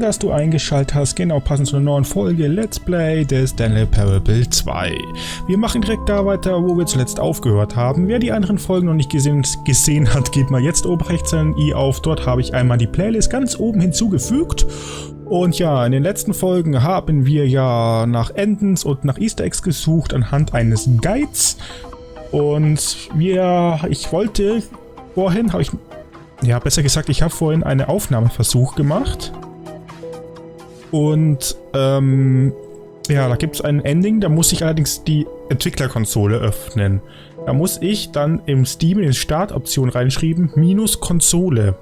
dass du eingeschaltet hast, genau passend zu einer neuen Folge Let's Play des Stanley Parable 2. Wir machen direkt da weiter, wo wir zuletzt aufgehört haben. Wer die anderen Folgen noch nicht gesehen hat, geht mal jetzt oben rechts ein i auf. Dort habe ich einmal die Playlist ganz oben hinzugefügt. Und ja, in den letzten Folgen haben wir ja nach Endens und nach Easter Eggs gesucht anhand eines Guides. Und ich wollte vorhin, ich habe vorhin einen Aufnahmeversuch gemacht. Und, da gibt es ein Ending, da muss ich allerdings die Entwicklerkonsole öffnen. Da muss ich dann im Steam in die Startoption reinschreiben, -Konsole.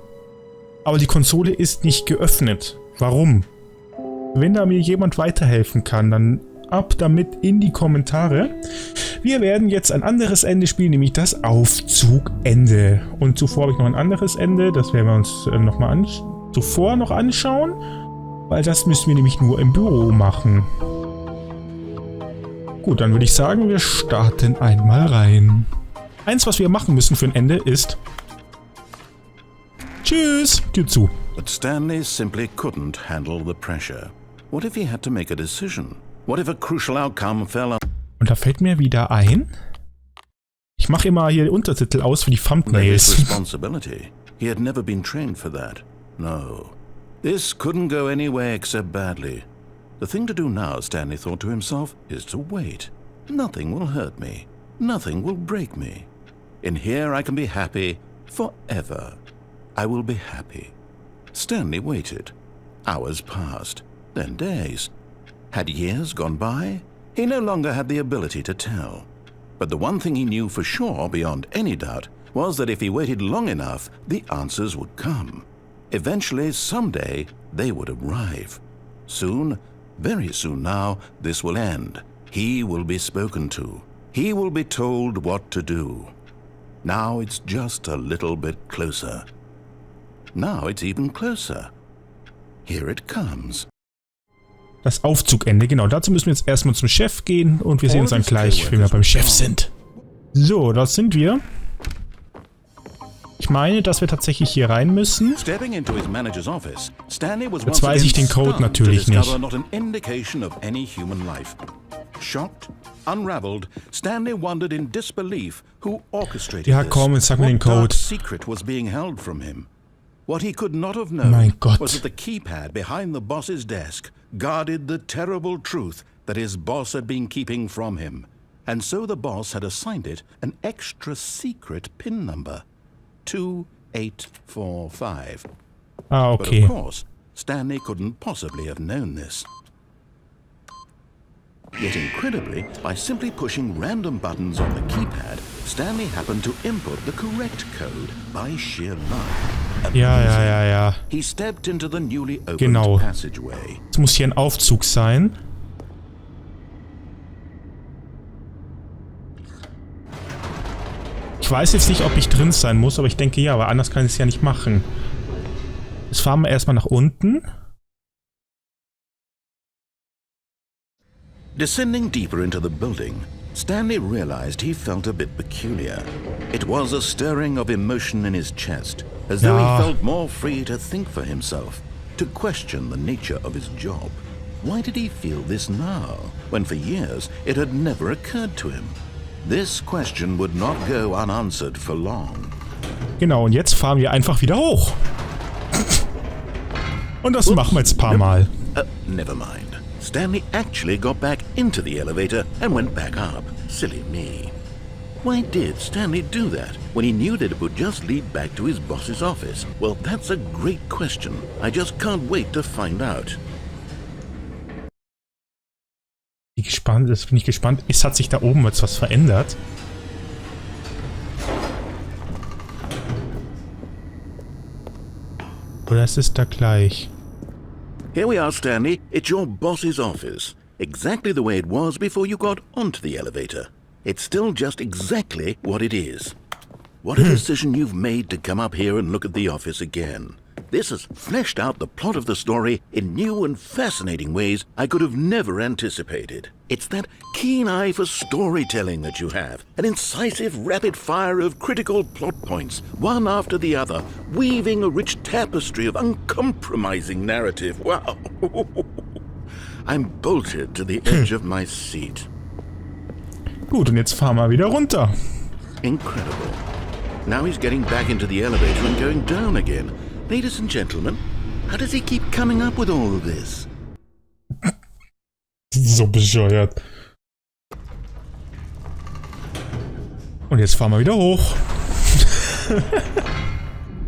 Aber die Konsole ist nicht geöffnet. Warum? Wenn da mir jemand weiterhelfen kann, dann ab damit in die Kommentare. Wir werden jetzt ein anderes Ende spielen, nämlich das Aufzugende. Und zuvor habe ich noch ein anderes Ende, das werden wir uns zuvor noch anschauen, weil das müssen wir nämlich nur im Büro machen. Gut, dann würde ich sagen, wir starten einmal rein. Eins, was wir machen müssen für ein Ende, ist... Tschüss, Tür zu. But Stanley simply couldn't handle the pressure. What if he had to make a decision? What if a crucial outcome fell on... Und da fällt mir wieder ein, ich mache immer hier Untertitel aus für die Thumbnails. Responsibility. He had never been trained for that. No. This couldn't go anywhere except badly. The thing to do now, Stanley thought to himself, is to wait. Nothing will hurt me. Nothing will break me. In here I can be happy forever. I will be happy. Stanley waited. Hours passed, then days. Had years gone by? He no longer had the ability to tell. But the one thing he knew for sure, beyond any doubt, was that if he waited long enough, the answers would come. Eventually, someday, they would arrive. Soon, very soon now, this will end. He will be spoken to. He will be told what to do. Now it's just a little bit closer. Now it's even closer. Here it comes. Das Aufzugende, genau. Dazu müssen wir jetzt erstmal zum Chef gehen und wir sehen uns dann gleich, wenn wir beim Chef sind. So, da sind wir. Ich meine, dass wir tatsächlich hier rein müssen. Jetzt weiß ich den Code natürlich nicht. Ja, komm, jetzt sag mir den Code. What he could not have known was that the keypad behind the boss's desk guarded the terrible truth that his boss had been keeping from him. And so the boss had assigned it an extra secret PIN number. 2845. Ah, okay. But of course, Stanley couldn't possibly have known this. Yet incredibly, by simply pushing random buttons on the keypad, Stanley happened to input the correct code by sheer luck. Ja. He stepped into the newly opened passageway. Es muss hier ein Aufzug sein. Ich weiß jetzt nicht, ob ich drin sein muss, aber ich denke ja, aber anders kann ich es ja nicht machen. Jetzt fahren wir erstmal nach unten. Descending deeper into the building, Stanley realized he felt a bit peculiar. It was a stirring of emotion in his chest, as though he felt more free to think for himself, to question the nature of his job. Why did he feel this now, when for years it had never occurred to him? This question would not go unanswered for long. Genau, und jetzt fahren wir einfach wieder hoch. Und das machen wir jetzt ein paar Mal. Never mind. Stanley actually got back into the elevator and went back up. Silly me. Why did Stanley do that when he knew that it would just lead back to his boss's office? Well, that's a great question. I just can't wait to find out. Bin ich gespannt. Es hat sich da oben jetzt was verändert. Oder ist es da gleich? Here we are, Stanley. It's your boss's office. Exactly the way it was before you got onto the elevator. It's still just exactly what it is. What a decision you've made to come up here and look at the office again. This has fleshed out the plot of the story in new and fascinating ways I could have never anticipated. It's that keen eye for storytelling that you have, an incisive rapid fire of critical plot points, one after the other, weaving a rich tapestry of uncompromising narrative. Wow! I'm bolted to the edge of my seat. Gut, und jetzt fahren wir wieder runter. Incredible. Now he's getting back into the elevator and going down again. Ladies and gentlemen, how does he keep coming up with all of this? So bescheuert. Und jetzt fahren wir wieder hoch.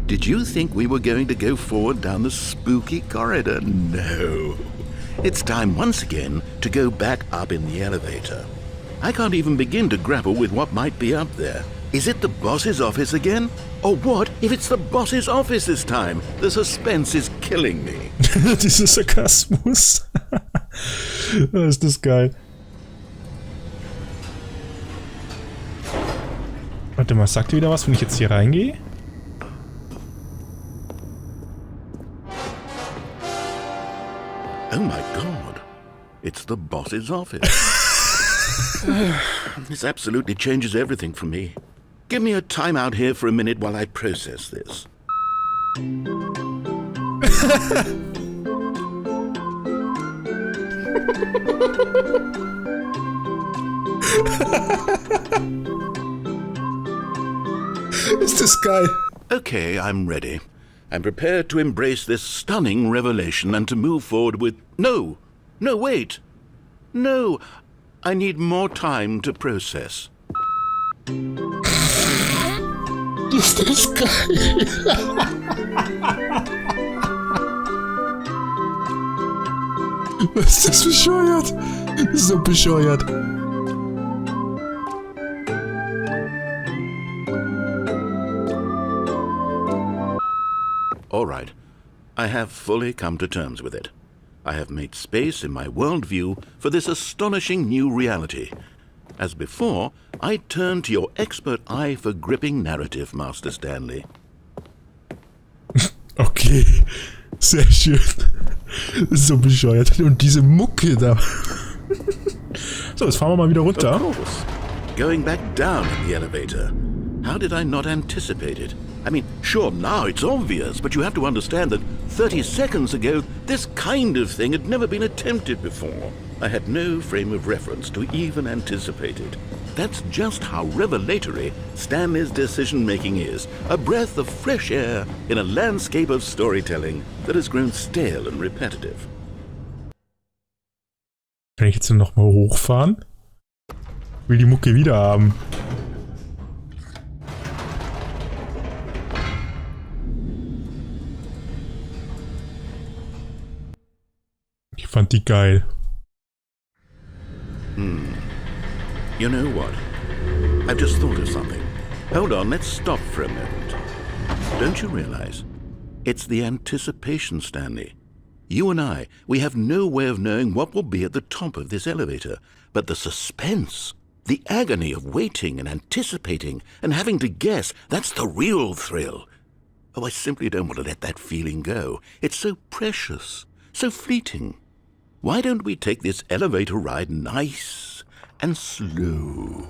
Did you think we were going to go forward down the spooky corridor? No. It's time once again to go back up in the elevator. I can't even begin to grapple with what might be up there. Is it the boss's office again? Or what if it's the boss's office this time? The suspense is killing me. Dieser Sarkasmus. Ist das geil. Warte mal, sagt ihr wieder was, wenn ich jetzt hier reingehe? Oh my god. It's the boss's office. This absolutely changes everything for me. Give me a time out here for a minute while I process this. Ist das geil. Okay, I'm ready. I'm prepared to embrace this stunning revelation and to move forward with... No, wait. No, I need more time to process. Ist das geil. Was ist das bescheuert? So bescheuert. All right, I have fully come to terms with it. I have made space in my worldview for this astonishing new reality. As before, I turn to your expert eye for gripping narrative, Master Stanley. Okay, sehr schön. So bescheuert. Und diese Mucke da. So, jetzt fahren wir mal wieder runter. Of course. Going back down in the elevator. How did I not anticipate it? I mean, sure, now it's obvious, but you have to understand that 30 seconds ago, this kind of thing had never been attempted before. I had no frame of reference to even anticipate it. That's just how revelatory Stanley's decision-making is. A breath of fresh air in a landscape of storytelling that has grown stale and repetitive. Kann ich jetzt noch mal hochfahren? Ich will die Mucke wieder haben. Ich fand die geil. You know what? I've just thought of something. Hold on, let's stop for a moment. Don't you realize? It's the anticipation, Stanley. You and I, we have no way of knowing what will be at the top of this elevator. But the suspense, the agony of waiting and anticipating and having to guess, that's the real thrill. Oh, I simply don't want to let that feeling go. It's so precious, so fleeting. Why don't we take this elevator ride nice and slow?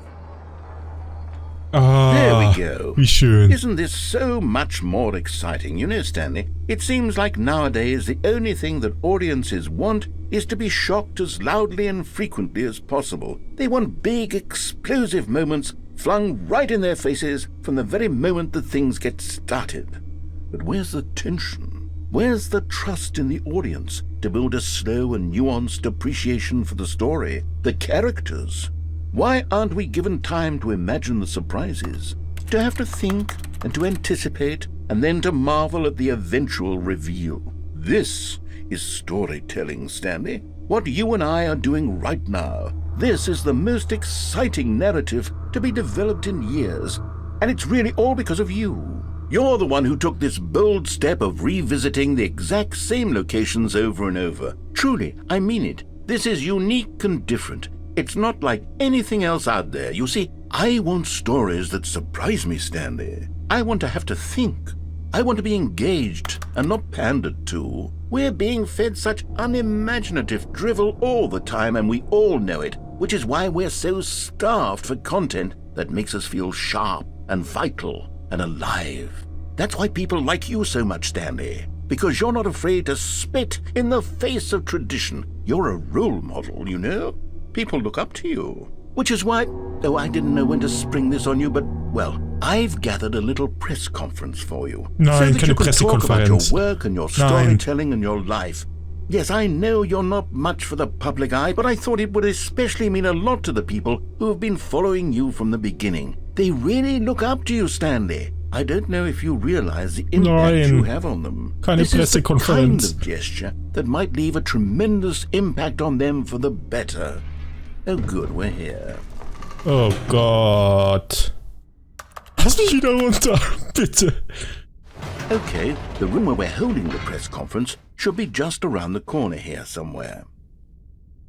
Ah, there we go. Wie schön. Isn't this so much more exciting? You know, Stanley, it seems like nowadays the only thing that audiences want is to be shocked as loudly and frequently as possible. They want big, explosive moments flung right in their faces from the very moment that things get started. But where's the tension? Where's the trust in the audience to build a slow and nuanced appreciation for the story, the characters? Why aren't we given time to imagine the surprises, to have to think and to anticipate, and then to marvel at the eventual reveal? This is storytelling, Stanley. What you and I are doing right now. This is the most exciting narrative to be developed in years, and it's really all because of you. You're the one who took this bold step of revisiting the exact same locations over and over. Truly, I mean it. This is unique and different. It's not like anything else out there. You see, I want stories that surprise me, Stanley. I want to have to think. I want to be engaged and not pandered to. We're being fed such unimaginative drivel all the time, and we all know it, which is why we're so starved for content that makes us feel sharp and vital and alive. That's why people like you so much, Stanley, because you're not afraid to spit in the face of tradition. You're a role model, you know? People look up to you. Which is why, though I didn't know when to spring this on you, but, well, I've gathered a little press conference for you. Nein, so that keine you can talk about Pressekonferenz. your work and your storytelling and your life. Yes, I know you're not much for the public eye, but I thought it would especially mean a lot to the people who have been following you from the beginning. They really look up to you, Stanley. I don't know if you realize the impact you have on them. Keine This is the kind Pressekonferenz. of gesture that might leave a tremendous impact on them for the better. Oh good, we're here. Oh Gott. Lass mich wieder runter, bitte. Okay, the room where we're holding the press conference should be just around the corner here somewhere.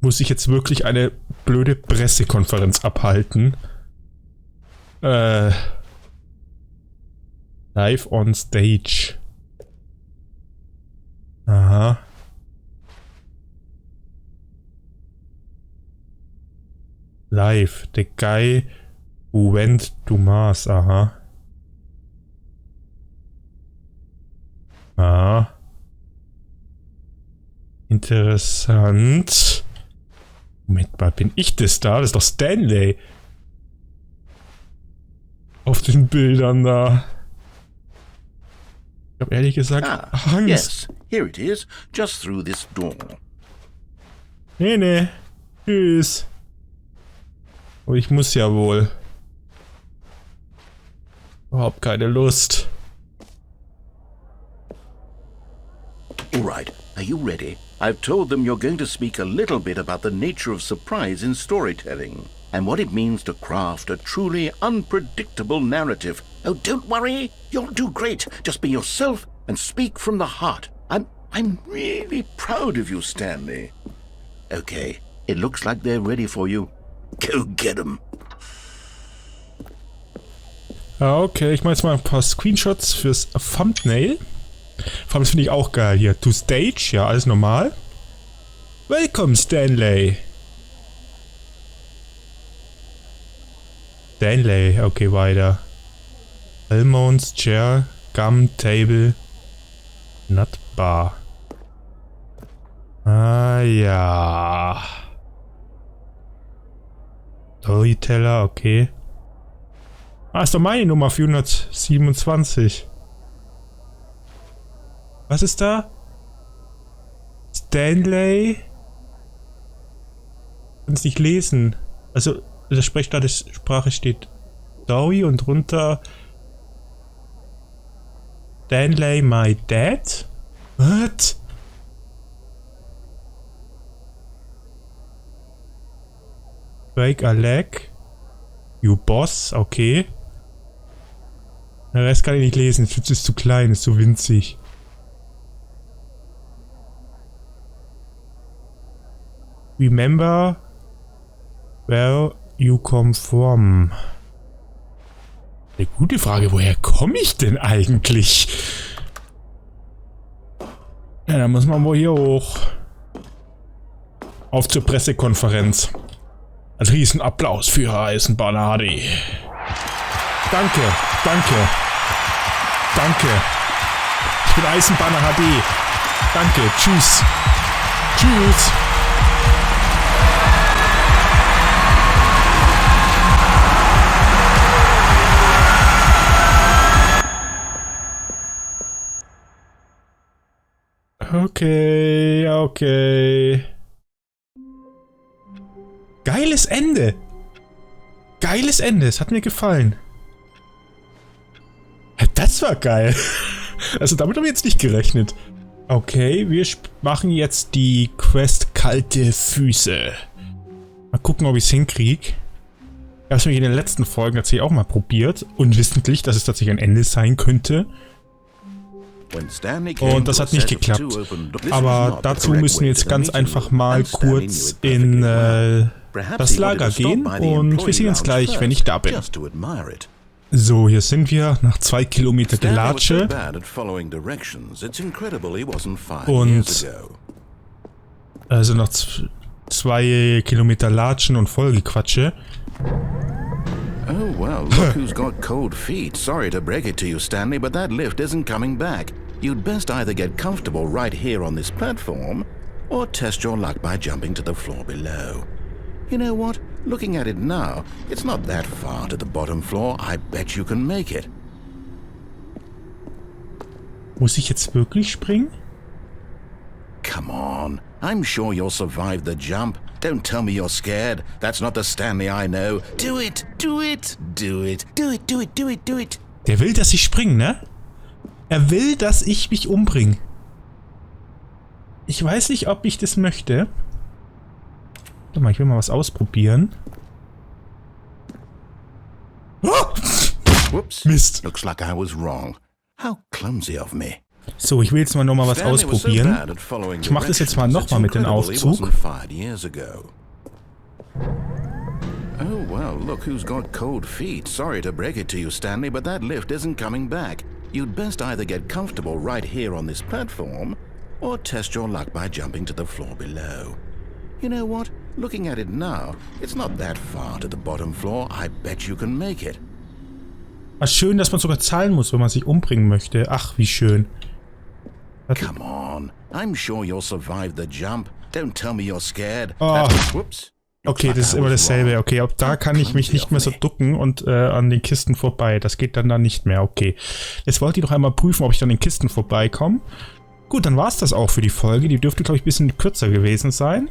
Muss ich jetzt wirklich eine blöde Pressekonferenz abhalten? Live on stage. Aha. Live. The guy who went to Mars. Aha. Ah. Interessant. Moment mal, bin ich das da? Das ist doch Stanley. Auf den Bildern da. Ich habe ehrlich gesagt Angst. Yes, here it is, just through this door. Nee. Tschüss. Aber ich muss ja wohl. Überhaupt keine Lust. All right, are you ready? I've told them you're going to speak a little bit about the nature of surprise in storytelling and what it means to craft a truly unpredictable narrative. Oh, don't worry, you'll do great. Just be yourself and speak from the heart. I'm really proud of you, Stanley. Okay, it looks like they're ready for you. Go get them. Okay, ich mache jetzt mal ein paar Screenshots fürs Thumbnail. Vor allem finde ich auch geil hier. To stage, ja, alles normal. Welcome, Stanley. Stanley, okay, weiter. Almonds, Chair, Gum, Table, Nut Bar. Ah, ja. Storyteller, okay. Ah, ist doch meine Nummer 427. Was ist da? Stanley? Kann es nicht lesen. Also, in der Sprache steht Story und drunter Stanley, my dad? What? Break a leg. You boss, okay. Der Rest kann ich nicht lesen, es ist zu klein, ist zu winzig. Remember where you come from. Eine gute Frage, woher komme ich denn eigentlich? Ja, da muss man wohl hier hoch. Auf zur Pressekonferenz. Ein Riesenapplaus für Eisenbahner HD. Danke, danke. Danke. Ich bin Eisenbahner HD. Danke, tschüss. Tschüss. Okay. Geiles Ende. Geiles Ende. Es hat mir gefallen. Das war geil. Also damit habe ich jetzt nicht gerechnet. Okay, wir machen jetzt die Quest kalte Füße. Mal gucken, ob ich es hinkriege. Ich habe es mir in den letzten Folgen tatsächlich auch mal probiert. Unwissentlich, dass es tatsächlich ein Ende sein könnte. Und das hat nicht geklappt. Aber dazu müssen wir jetzt ganz einfach mal kurz in das Lager gehen und wir sehen uns gleich, wenn ich da bin. So, hier sind wir nach 2 Kilometer Gelatsche. Und also nach 2 Kilometer Latschen und Folgequatsche. Oh well, look who's got cold feet. Sorry to break it to you, Stanley, but that lift isn't coming back. You'd best either get comfortable right here on this platform, or test your luck by jumping to the floor below. You know what? Looking at it now, it's not that far to the bottom floor. I bet you can make it. Muss ich jetzt wirklich springen? Come on. I'm sure you'll survive the jump. Don't tell me you're scared. That's not the Stanley I know. Do it! Do it! Do it! Do it! Do it! Do it! Do it! Der will, dass ich springe, ne? Er will, dass ich mich umbringe. Ich weiß nicht, ob ich das möchte. Warte mal, ich will mal was ausprobieren. Oh! Whoops. Mist. Looks like I was wrong. How clumsy of me. So, ich will jetzt mal nochmal was ausprobieren. Ich mache das jetzt mal nochmal mit dem Aufzug. Oh well, look who's got cold feet. Sorry to break it to you, Stanley, but that lift isn't coming back. You'd best either get comfortable right here on this platform, or test your luck by jumping to the floor below. You know what? Looking at it now, it's not that far to the bottom floor. I bet you can make it. Ach, schön, dass man sogar zahlen muss, wenn man sich umbringen möchte. Ach, wie schön. Come on. I'm sure you'll survive the jump. Don't tell me you're scared. Oh. Whoops. Okay, das ist immer dasselbe. Okay, ab da kann ich mich nicht mehr so ducken und an den Kisten vorbei. Das geht dann nicht mehr. Okay. Jetzt wollte ich noch einmal prüfen, ob ich an den Kisten vorbeikomme. Gut, dann war es das auch für die Folge. Die dürfte, glaube ich, ein bisschen kürzer gewesen sein.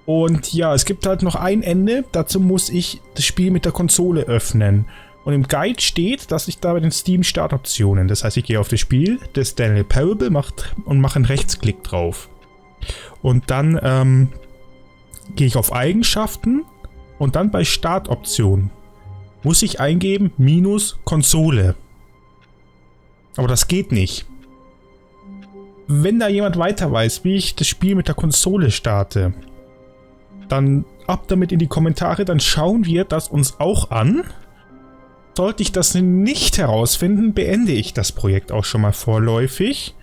Und ja, es gibt halt noch ein Ende. Dazu muss ich das Spiel mit der Konsole öffnen. Und im Guide steht, dass ich da bei den Steam-Startoptionen, das heißt, ich gehe auf das Spiel, das Stanley Parable mache einen Rechtsklick drauf. Und dann gehe ich auf Eigenschaften und dann bei Startoptionen muss ich eingeben -Konsole. Aber das geht nicht. Wenn da jemand weiter weiß, wie ich das Spiel mit der Konsole starte, dann ab damit in die Kommentare, dann schauen wir das uns auch an. Sollte ich das nicht herausfinden, beende ich das Projekt auch schon mal vorläufig.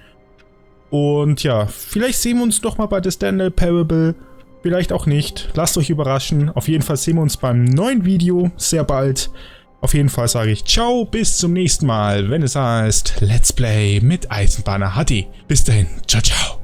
Und ja, vielleicht sehen wir uns doch mal bei der Stanley Parable. Vielleicht auch nicht. Lasst euch überraschen. Auf jeden Fall sehen wir uns beim neuen Video sehr bald. Auf jeden Fall sage ich ciao, bis zum nächsten Mal, wenn es heißt Let's Play mit Eisenbahner HD. Bis dahin, ciao, ciao.